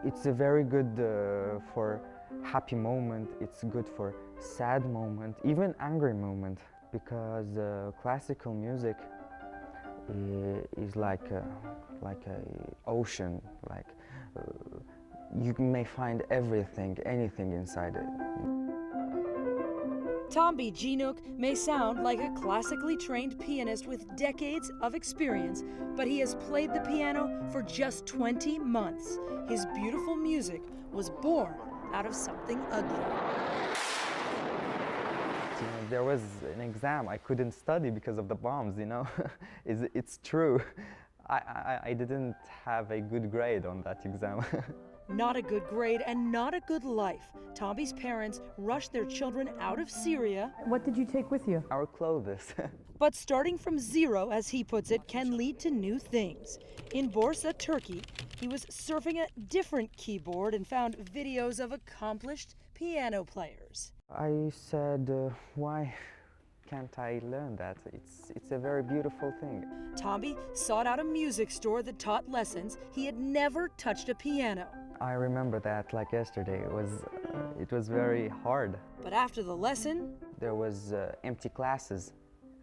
It's a very good for happy moment, it's good for sad moment, even angry moment, because classical music is like a ocean, like you may find everything, anything inside it. Tombi Ginook may sound like a classically trained pianist with decades of experience, but he has played the piano for just 20 months. His beautiful music was born out of something ugly. There was an exam I couldn't study because of the bombs, you know. It's true. I didn't have a good grade on that exam. Not a good grade and not a good life. Tombi's parents rushed their children out of Syria. What did you take with you? Our clothes. But starting from zero, as he puts it, can lead to new things. In Bursa, Turkey, he was surfing a different keyboard and found videos of accomplished piano players. I said, why can't I learn that? It's a very beautiful thing. Tombi sought out a music store that taught lessons. He had never touched a piano. I remember that like yesterday. It was very hard. But after the lesson, there was empty classes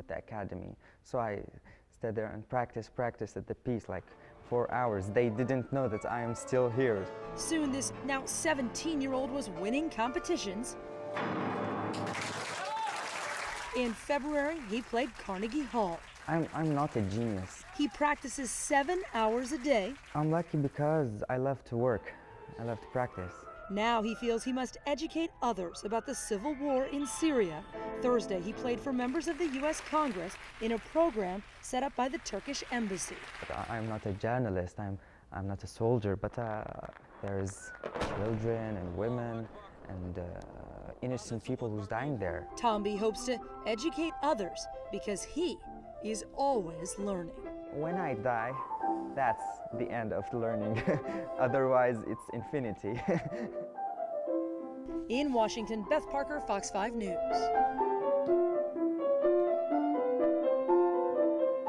at the academy. So I stayed there and practiced at the piece like 4 hours. They didn't know that I am still here. Soon this now 17-year-old was winning competitions. In February, he played Carnegie Hall. I'm not a genius. He practices 7 hours a day. I'm lucky because I love to work. I love to practice. Now he feels he must educate others about the civil war in Syria. Thursday, he played for members of the U.S. Congress in a program set up by the Turkish embassy. But I'm not a journalist. I'm not a soldier. But there's children and women and innocent people who's dying there. Tombi hopes to educate others because he is always learning. When I die, that's the end of learning. Otherwise, it's infinity. In Washington, Beth Parker, Fox 5 News.